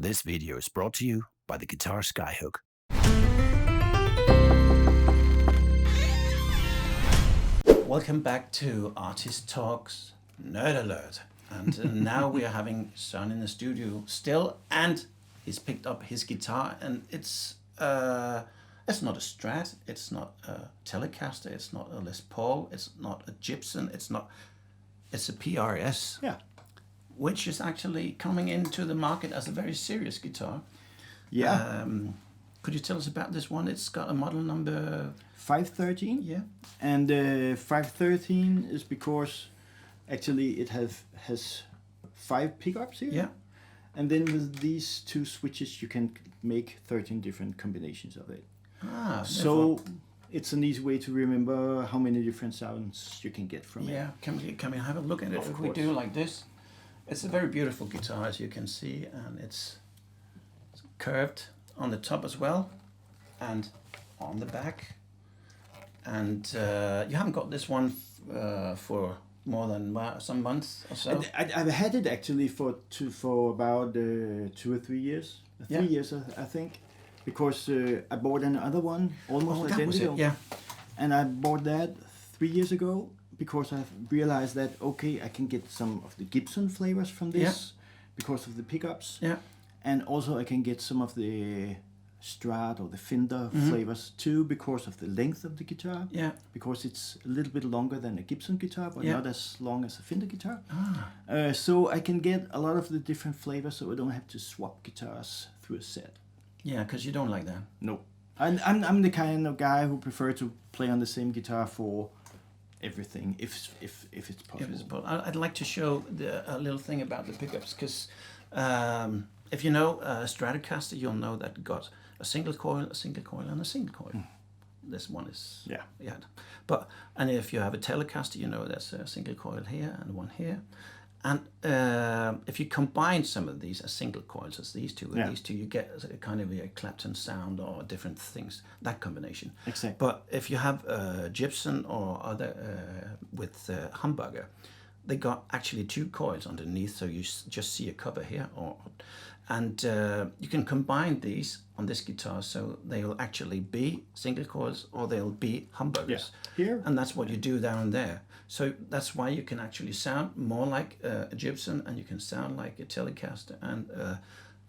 This video is brought to you by the Guitar Skyhook. Welcome back to Artist Talks Nerd Alert. And now we are having Søren in the studio still, and he's picked up his guitar, and it's not a Strat, it's not a Telecaster, it's not a Les Paul, it's not a Gibson, it's a PRS. Yeah. Which is actually coming into the market as a very serious guitar. Yeah. Could you tell us about this one? It's got a model number 513. Yeah. And 513 is because actually it has 5 pickups here. Yeah. And then with these 2 switches you can make 13 different combinations of it. So it's an easy way to remember how many different sounds you can get from it. Yeah. Can we have a look at it? Of if course. we do like this? It's a very beautiful guitar, as you can see, and it's curved on the top as well, and on the back. And you haven't got this one for more than some months or so. I've had it actually for about 2 or 3 years. 3 years, I think, because I bought another one almost identical. Yeah. And I bought that 3 years ago, because I realized that, okay, I can get some of the Gibson flavors from this because of the pickups. Yeah. And also I can get some of the Strat or the Fender flavors too, because of the length of the guitar. Yeah. Because it's a little bit longer than a Gibson guitar, but not as long as a Fender guitar. So I can get a lot of the different flavors, so I don't have to swap guitars through a set. Yeah, because you don't like that. No. I'm the kind of guy who prefer to play on the same guitar for everything, if it's possible. I'd like to show a little thing about the pickups, because if you know Stratocaster, you'll know that it got a single coil, and a single coil. This one is and if you have a Telecaster, you know there's a single coil here and one here. And if you combine some of these as single coils, as these two, you get a kind of a Clapton sound or different things, that combination. Exactly. But if you have Gibson or other with Humbucker, they got actually 2 coils underneath, so you just see a cover here. And you can combine these on this guitar, so they'll actually be single coils or they'll be humbuckers. Yeah. Here. And that's what you do down there. So that's why you can actually sound more like a Gibson, and you can sound like a Telecaster and a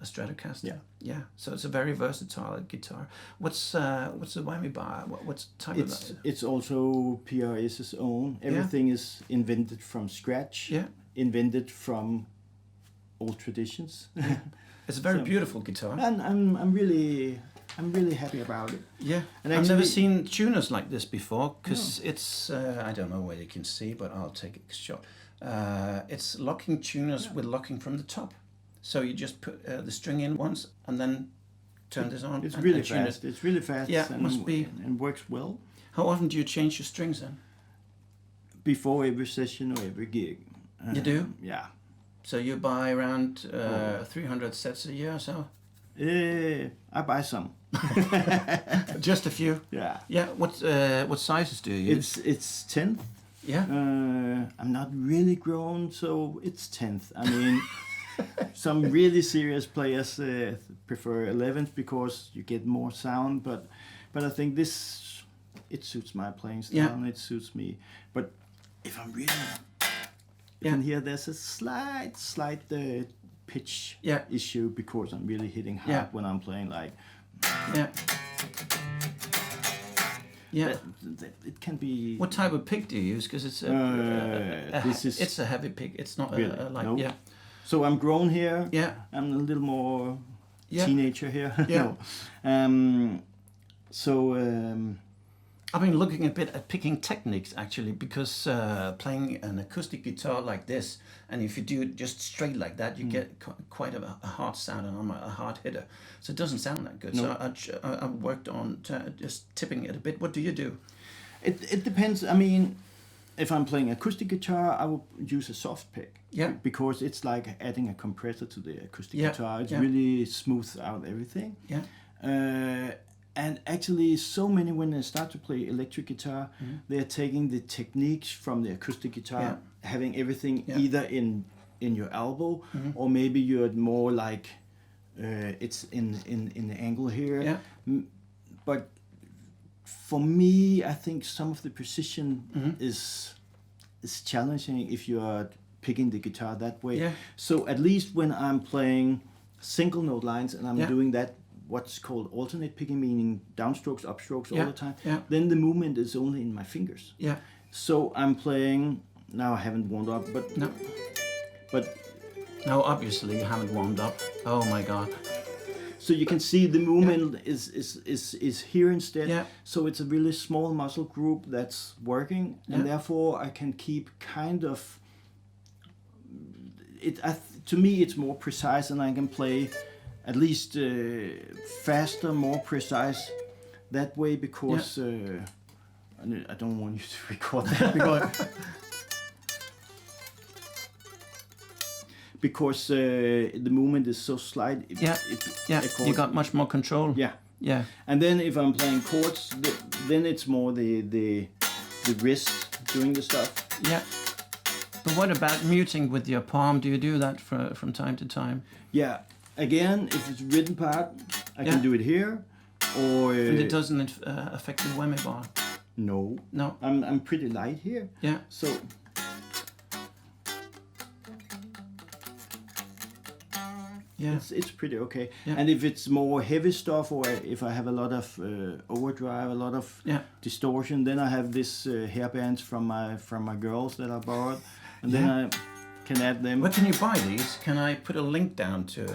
Stratocaster. Yeah. Yeah. So it's a very versatile guitar. What's the whammy bar? What's type of that? It's also PRS's own. Everything is invented from scratch. Yeah. Invented from old traditions. It's a very beautiful guitar. And I'm really happy about it. Yeah, and I've never seen tuners like this before, because it's I don't know whether you can see, but I'll take a shot. It's locking tuners with locking from the top, so you just put the string in once and then turn this on. It's really fast. It's really fast. Yeah, and, must be. And works well. How often do you change your strings then? Before every session or every gig. You do? Yeah. So you buy around 300 sets a year or so? I buy some. Just a few? Yeah. Yeah. What sizes do you use? It's 10th. Yeah. I'm not really grown, so it's 10th. I mean, some really serious players prefer 11th because you get more sound, but I think it suits my playing style and it suits me. But if I'm really, you can hear there's a slight pitch issue because I'm really hitting hard when I'm playing like. Yeah. It can be. What type of pick do you use? Because it's it's a heavy pick. It's not really, a light. no. Yeah. So I'm grown here. Yeah. I'm a little more teenager here. Yeah. I've been looking a bit at picking techniques actually, because playing an acoustic guitar like this, and if you do it just straight like that, you get quite a hard sound, and I'm a hard hitter, so it doesn't sound that good. No. So I worked on just tipping it a bit. What do you do? It depends. I mean, if I'm playing acoustic guitar, I will use a soft pick. Yeah. Because it's like adding a compressor to the acoustic guitar. It really smooths out everything. Yeah. And actually, so many, when they start to play electric guitar, they're taking the techniques from the acoustic guitar, having everything either in your elbow, or maybe you're more like it's in the angle here. Yeah. But for me, I think some of the precision is challenging if you are picking the guitar that way. Yeah. So at least when I'm playing single note lines and I'm Yeah. doing that, what's called alternate picking, meaning downstrokes, upstrokes all the time, Yeah. then the movement is only in my fingers. Yeah. So I'm playing, now I haven't warmed up, but No, obviously you haven't warmed up. Oh my God. so you can see the movement is here instead. Yeah. So it's a really small muscle group that's working, and therefore I can keep kind of it. To me, it's more precise, and I can play at least faster, more precise that way because I don't want you to record that because the movement is so slight. You got much more control. Yeah. And then if I'm playing chords, then it's more the wrist doing the stuff. Yeah. But what about muting with your palm? Do you do that from time to time? Yeah. Again, if it's written part, I can do it here, or and it doesn't affect the whammy bar. No. No. I'm pretty light here. Yeah. So. Yeah. It's pretty okay. Yeah. And if it's more heavy stuff, or if I have a lot of overdrive, a lot of distortion, then I have this hairbands from my girls that I borrowed, and then I can add them. Where can you buy these? Can I put a link down to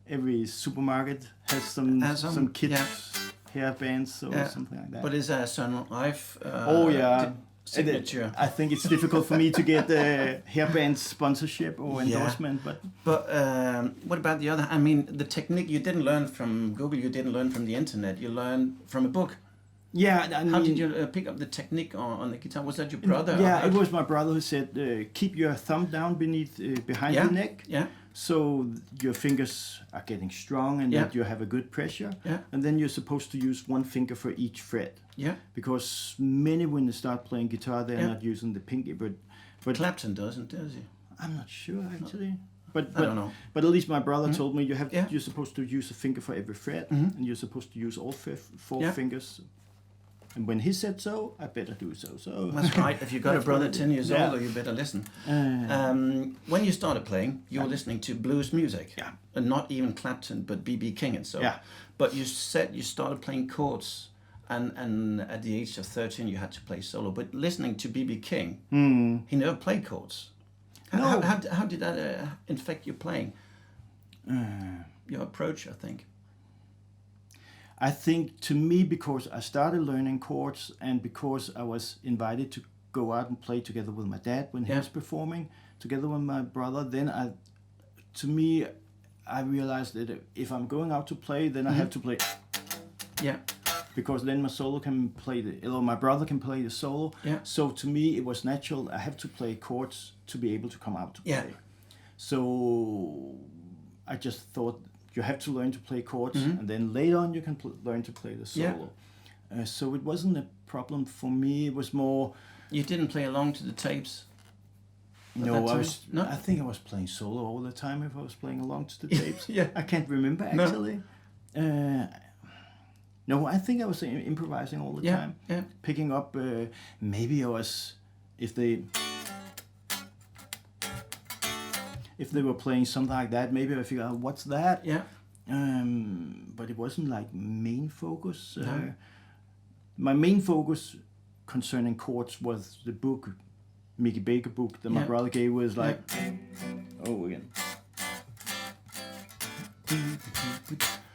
every supermarket has some kids hairbands or something like that. But is that Søren Reiff? Signature. I think it's difficult for me to get hairband sponsorship or endorsement, but what about the other? I mean, the technique you didn't learn from Google, you didn't learn from the internet, you learned from a book. Yeah, I mean, how did you pick up the technique on the guitar? Was that your brother? Yeah, it was my brother who said, keep your thumb down behind the neck. Yeah. So your fingers are getting strong and that you have a good pressure. Yeah. And then you're supposed to use one finger for each fret. Yeah. Because many, when they start playing guitar, they're not using the pinky, but Clapton does he? I'm not sure actually. But I don't know. But at least my brother told me you're supposed to use a finger for every fret, and you're supposed to use all four fingers. And when he said so, I better do so. So that's right. If you got a brother 10 years older, you better listen. When you started playing, you were listening to blues music, and not even Clapton, but B.B. King and so. Yeah. But you said you started playing chords, and at the age of 13 you had to play solo. But listening to B.B. King, he never played chords. How did that infect your playing? Your approach, I think. I think to me, because I started learning chords and because I was invited to go out and play together with my dad when he was performing, together with my brother, then I realized that if I'm going out to play, then I have to play. Yeah. Because then my solo can play my brother can play the solo. Yeah. So to me, it was natural. I have to play chords to be able to come out to play. Yeah. So I just thought, you have to learn to play chords, and then later on you can learn to play the solo. Yeah. So it wasn't a problem for me. It was more. You didn't play along to the tapes. No, I think I was playing solo all the time. If I was playing along to the tapes, I can't remember actually. No, I think I was improvising all the time. Yeah. Picking up. Maybe I was if they were playing something like that, maybe I figured out what's that. Yeah. But it wasn't like main focus. No. My main focus concerning chords was the book, Mickey Baker book that my brother gave, was like, again.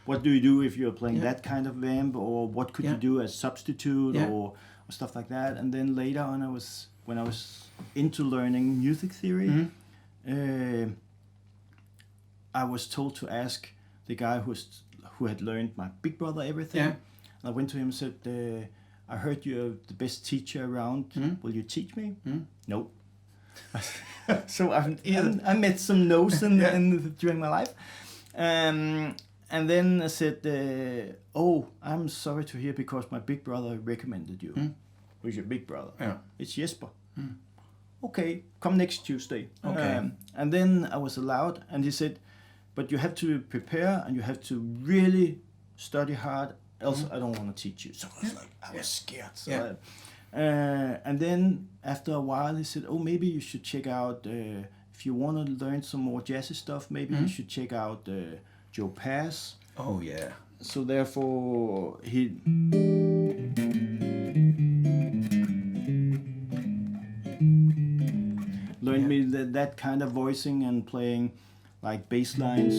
What do you do if you're playing that kind of vamp, or what could you do as substitute, or stuff like that? And then later on, when I was into learning music theory, I was told to ask the guy who had learned my big brother everything. Yeah. And I went to him and said, I heard you're the best teacher around. Will you teach me? No. So I met some no's during my life. And then I said, I'm sorry to hear, because my big brother recommended you. Who's your big brother? Yeah. It's Jesper. okay, come next Tuesday. Okay. And then I was allowed, and he said, but you have to prepare and you have to really study hard, else I don't want to teach you. So I was scared. So and then after a while he said, oh, maybe you should check out, if you want to learn some more jazzy stuff, maybe you should check out Joe Pass. Oh, yeah. So therefore he... learned me that kind of voicing and playing like bass lines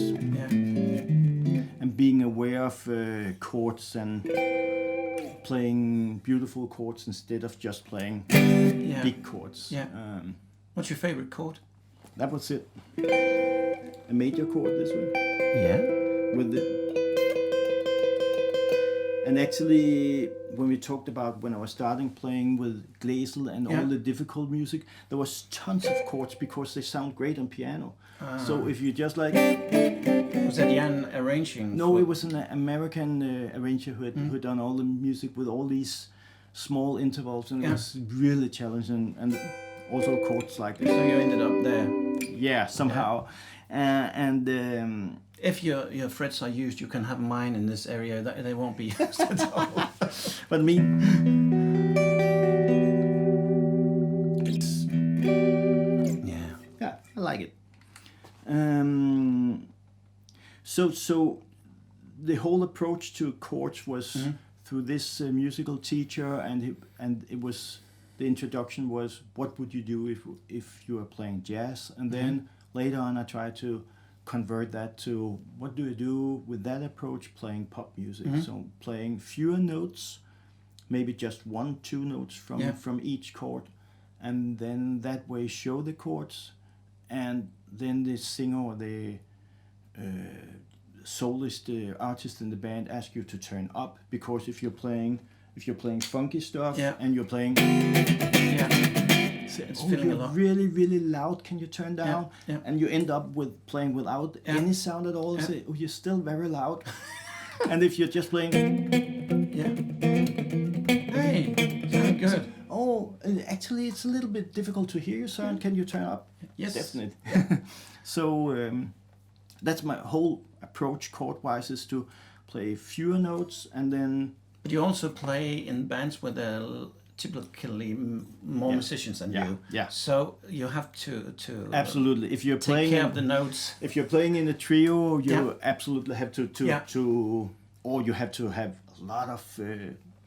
and being aware of chords and playing beautiful chords instead of just playing big chords. Yeah. What's your favorite chord? That was it. A major chord, this one. Yeah. With the... And actually, when we talked about when I was starting playing with Glæsel and all the difficult music, there was tons of chords because they sound great on piano. So if you just like... Was that Jan arranging? No, it was an American arranger who had done all the music with all these small intervals, and it was really challenging, and also chords like this. So you ended up there? Yeah, somehow. And... if your frets are used, you can have mine in this area. They won't be used at all. But me... Yeah, I like it. So the whole approach to chords was through this musical teacher, and it was, the introduction was, what would you do if you were playing jazz? And then later on I tried to convert that to, what do you do with that approach playing pop music? So playing fewer notes, maybe just 1-2 notes from each chord, and then that way show the chords, and then the singer or the soloist, the artist in the band ask you to turn up, because if you're playing funky stuff and you're playing it's feeling a lot. Really, really loud, can you turn down? And you end up with playing without any sound at all. Say, oh, you're still very loud. And if you're just playing hey, sound good. Oh, actually it's a little bit difficult to hear you, Søren. Can you turn up? Yes, definitely. So that's my whole approach chord-wise, is to play fewer notes, and then... But you also play in bands with typically more musicians than you. Yeah. So you have to absolutely. If you're playing, take care of the notes. If you're playing in a trio, you absolutely have to, or you have to have a lot of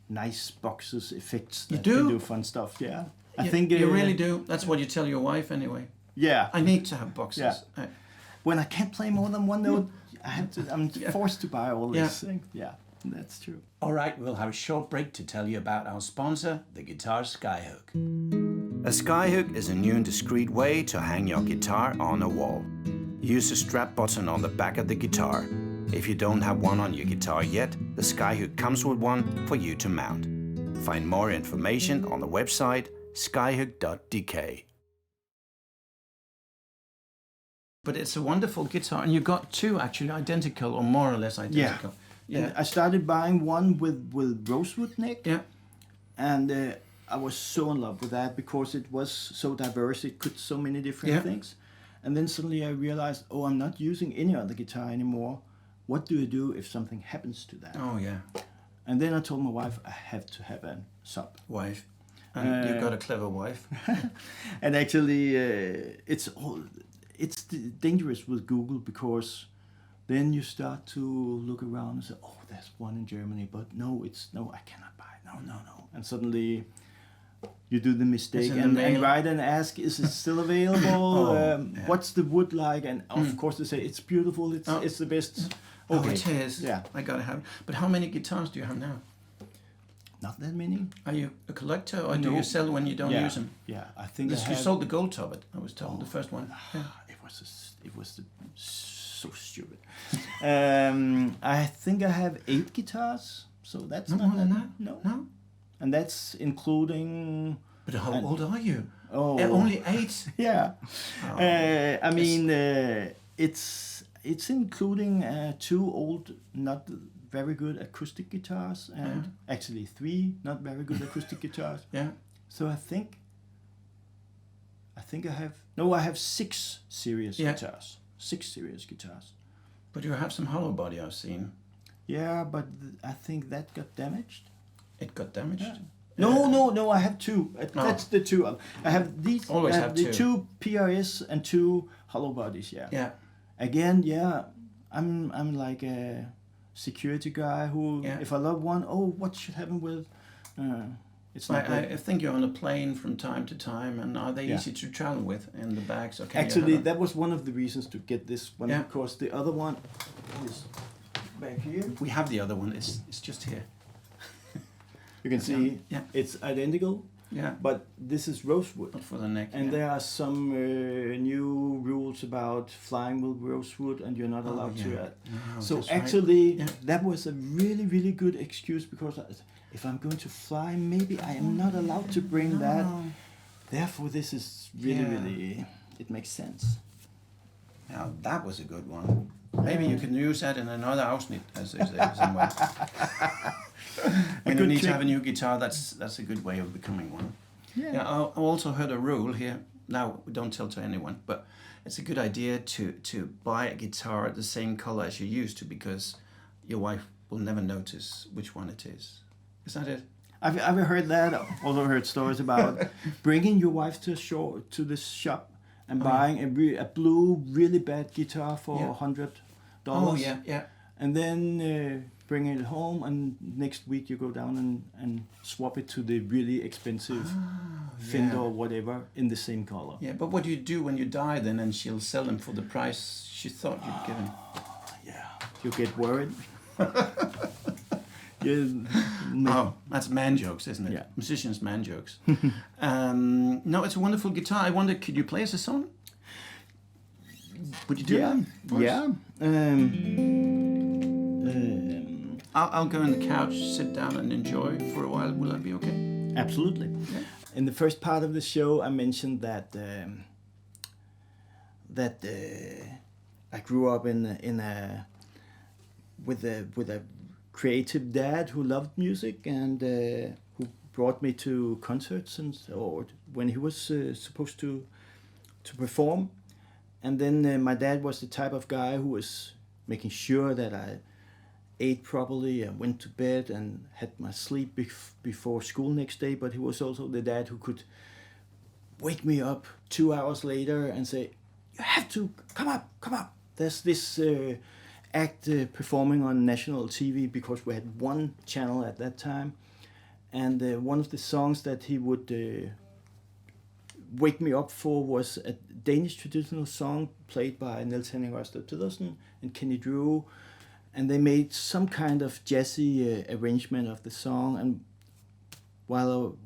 nice boxes, effects that can do fun stuff. Yeah. I think you really do. That's what you tell your wife anyway. Yeah. I need to have boxes. Yeah. When I can't play more than one note, I'm forced to buy all these things. Yeah, that's true. All right, we'll have a short break to tell you about our sponsor, the Guitar Skyhook. A skyhook is a new and discreet way to hang your guitar on a wall. Use the strap button on the back of the guitar. If you don't have one on your guitar yet, the skyhook comes with one for you to mount. Find more information on the website skyhook.dk. But it's a wonderful guitar, and you got two actually identical, or more or less identical. Yeah. I started buying one with rosewood neck. Yeah. And I was so in love with that because it was so diverse. It could so many different things. And then suddenly I realized, oh, I'm not using any other guitar anymore. What do I do if something happens to that? Oh, yeah. And then I told my wife, I have to have a sub. Wife. And you've got a clever wife. And actually, it's dangerous with Google, because then you start to look around and say, oh, there's one in Germany, but no, I cannot buy it. No. And suddenly you do the mistake and write and ask, is it still available? What's the wood like? And of course they say, it's beautiful, it's the best. Oh, it is. Yeah. I gotta have it. But how many guitars do you have now? Not that many. Are you a collector, or do you sell when you don't use them? Yeah, I think you sold the gold top, I was told, the first one. Yeah. It was so stupid. I think I have 8 guitars, so that's not more than that. No. And that's including... But how old are you? Oh, only 8? Yeah. Oh. I mean, it's including 2 old, not very good acoustic guitars, and actually 3 not very good acoustic guitars. Yeah. So I think I have 6 serious guitars. 6 serious guitars. But you have some hollow body I've seen. Yeah, but I think that got damaged. It got damaged? Yeah. No, I have 2. That's the 2. I have these. Always I have the 2 PRS and 2 hollow bodies, Yeah. Again, I'm like a security guy who, if I love one, what should happen with... it's not I think you're on a plane from time to time, and are they easy to travel with in the bags? Okay. Actually, that was one of the reasons to get this one, because the other one is back here. We have the other one. It's just here. You can see it's identical. Yeah. But this is rosewood. But for the neck. And there are some new rules about flying with rosewood, and you're not allowed to. So actually, that was a really, really good excuse, because if I'm going to fly, maybe I am not allowed to bring that. Therefore, this is really, really, it makes sense. Now, that was a good one. Maybe you can use that in another afsnit, as they say somewhere. When you need to have a new guitar, that's a good way of becoming one. Yeah, I also heard a rule here. Now, don't tell to anyone, but it's a good idea to buy a guitar the same color as you used to, because your wife will never notice which one it is. Is that it? I've heard that. Also heard stories about bringing your wife to the shop and buying a blue, really bad guitar for $100. Oh, yeah. And then bringing it home, and next week you go down and swap it to the really expensive Fender or whatever in the same color. Yeah, but what do you do when you die then, and she'll sell them for the price she thought you'd given? Yeah, you get worried. That's man jokes, isn't it? Yeah. Musicians' man jokes. No, it's a wonderful guitar. I wonder, could you play us a song? Would you do that? Yeah. I'll go on the couch, sit down and enjoy for a while. Will that be okay? Absolutely. Yeah. In the first part of the show, I mentioned that I grew up with a creative dad who loved music, and who brought me to concerts or when he was supposed to perform. And then my dad was the type of guy who was making sure that I ate properly and went to bed and had my sleep before school next day. But he was also the dad who could wake me up 2 hours later and say, "You have to come up. There's this act performing on national TV," because we had one channel at that time. And one of the songs that he would wake me up for was a Danish traditional song played by Niels Henning Ørsted Pedersen and Kenny Drew, and they made some kind of jazzy arrangement of the song. And while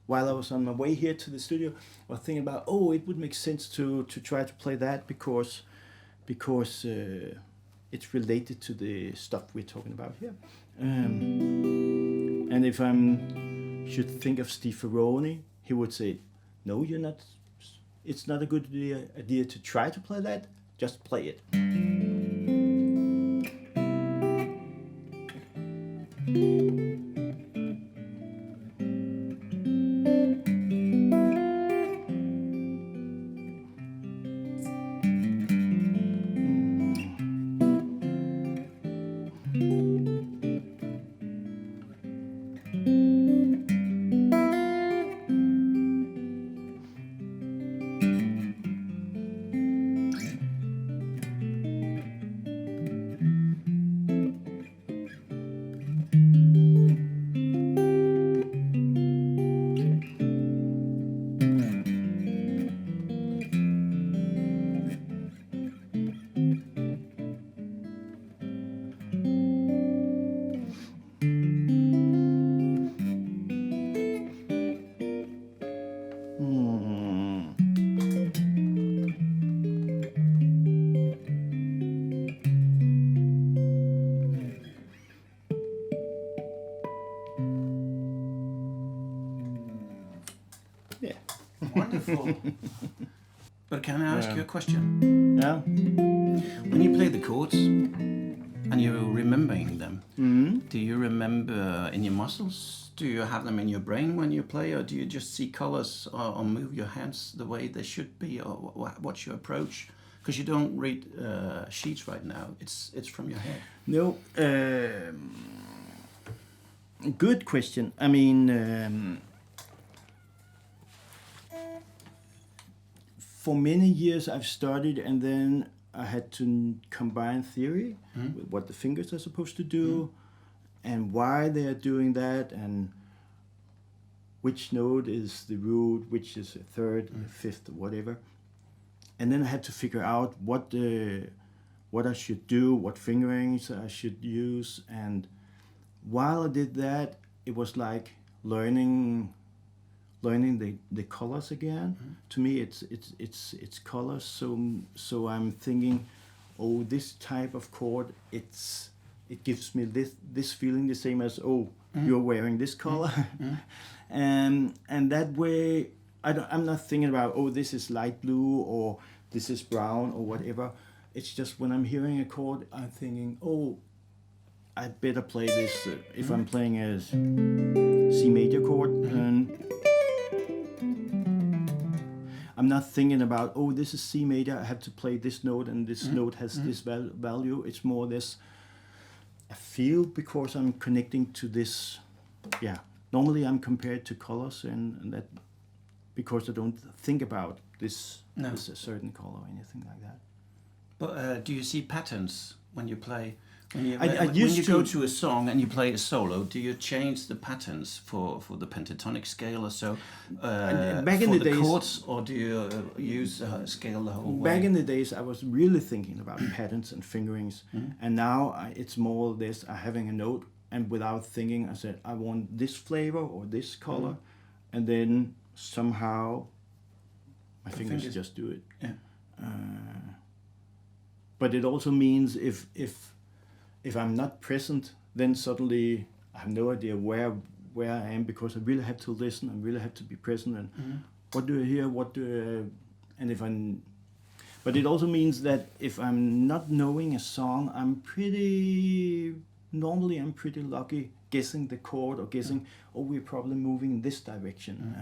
I was on my way here to the studio, I was thinking about, it would make sense to try to play that because it's related to the stuff we're talking about here. And if I should think of Steve Ferroni, he would say, "No, you're not. It's not a good idea to try to play that. Just play it." Wonderful. But can I ask you a question? Yeah. When you play the chords and you're remembering them, do you remember any muscles Do you have them in your brain when you play, or do you just see colors or move your hands the way they should be, or what's your approach? Because you don't read sheets right now. It's from your head. No. Good question. I mean, for many years I've studied, and then I had to combine theory with what the fingers are supposed to do, and why they are doing that, and which note is the root, which is a third, a fifth, whatever. And then I had to figure out what I should do, what fingerings I should use, and while I did that, it was like learning the colors again. To me, it's colors. So I'm thinking, oh, this type of chord, it gives me this feeling, the same as you're wearing this color, and that way I'm not thinking about this is light blue or this is brown or whatever. It's just when I'm hearing a chord, I'm thinking, I'd better play this if I'm playing a C major chord. And I'm not thinking about, this is C major, I have to play this note, and this note has this value. It's more this, I feel, because I'm connecting to this. Yeah, normally I'm compared to colors, and that because I don't think about this is a certain color or anything like that. But do you see patterns when you play? When you go to a song and you play a solo, do you change the patterns for the pentatonic scale or so? Back in the days, chords, or do you use scale the whole way? Back in the days, I was really thinking about patterns and fingerings, and now it's more this: having a note, and without thinking, I said I want this flavor or this color, and then somehow my fingers just do it. Yeah. But it also means if I'm not present, then suddenly I have no idea where I am, because I really have to listen and really have to be present, and what do I hear, but it also means that if I'm not knowing a song, I'm pretty lucky guessing the chord, or guessing, we're probably moving in this direction,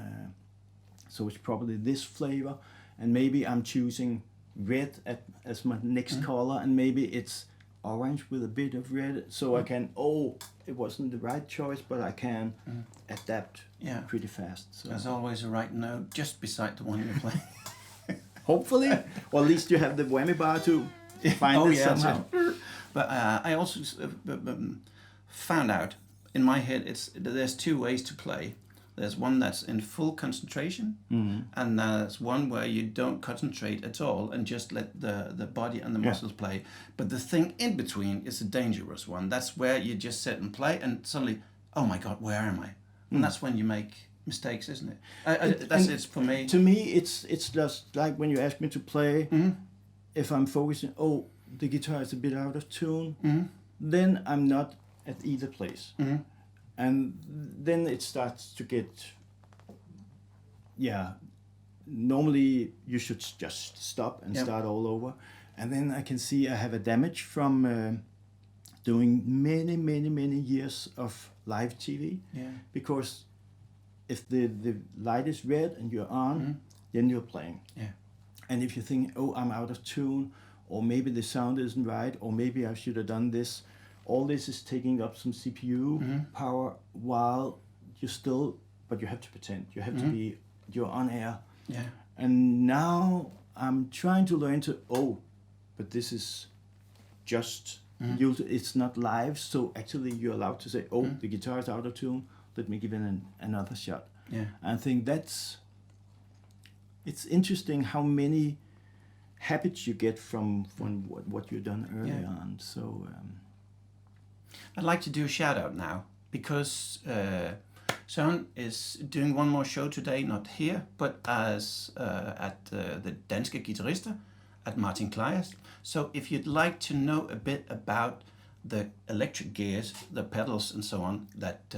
so it's probably this flavor, and maybe I'm choosing red as my next color, and maybe it's orange with a bit of red, so I can, it wasn't the right choice, but I can adapt pretty fast. So there's always a right note just beside the one you're playing. Hopefully, or at least you have the whammy bar to find it somehow. But I also found out in my head there's two ways to play. There's one that's in full concentration, and there's one where you don't concentrate at all and just let the body and the muscles play. But the thing in between is a dangerous one. That's where you just sit and play, and suddenly, oh my God, where am I? And that's when you make mistakes, isn't it? It's for me. To me, it's just like when you ask me to play, if I'm focusing, the guitar is a bit out of tune, then I'm not at either place. And then it starts to get, normally you should just stop and start all over. And then I can see I have a damage from doing many, many, many years of live TV. Yeah. Because if the light is red and you're on, then you're playing. Yeah. And if you think, I'm out of tune, or maybe the sound isn't right, or maybe I should have done this, all this is taking up some CPU power, while but you have to pretend. You have to be, you're on air. Yeah. And now I'm trying to learn but this is just, it's not live, so actually you're allowed to say, the guitar is out of tune, let me give it another shot. Yeah. I think it's interesting how many habits you get from what you've done early on. So I'd like to do a shout out now, because Søren is doing one more show today, not here, but as at the Danske Guitarister at Morten K's. So if you'd like to know a bit about the electric gears, the pedals and so on that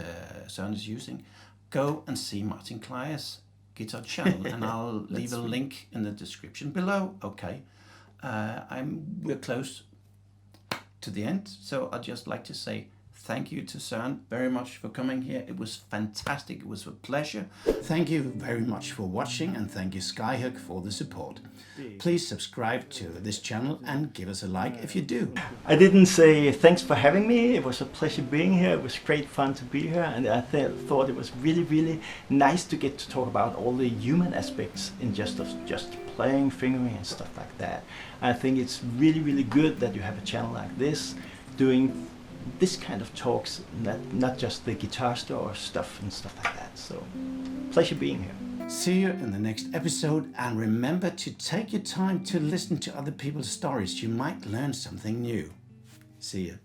Søren is using, go and see Morten K's Guitarchannel, and I'll leave a link in the description below. Okay, we're close to the end, so I'd just like to say Thank you to Søren very much for coming here. It was fantastic. It was a pleasure. Thank you very much for watching, and thank you Skyhook for the support. Please subscribe to this channel and give us a like if you do. I didn't say thanks for having me. It was a pleasure being here. It was great fun to be here, and I thought it was really, really nice to get to talk about all the human aspects in just playing, fingering, and stuff like that. I think it's really, really good that you have a channel like this, doing this kind of talks, not just the guitar store stuff and stuff like that. So, pleasure being here. See you in the next episode, and remember to take your time to listen to other people's stories. You might learn something new. See you.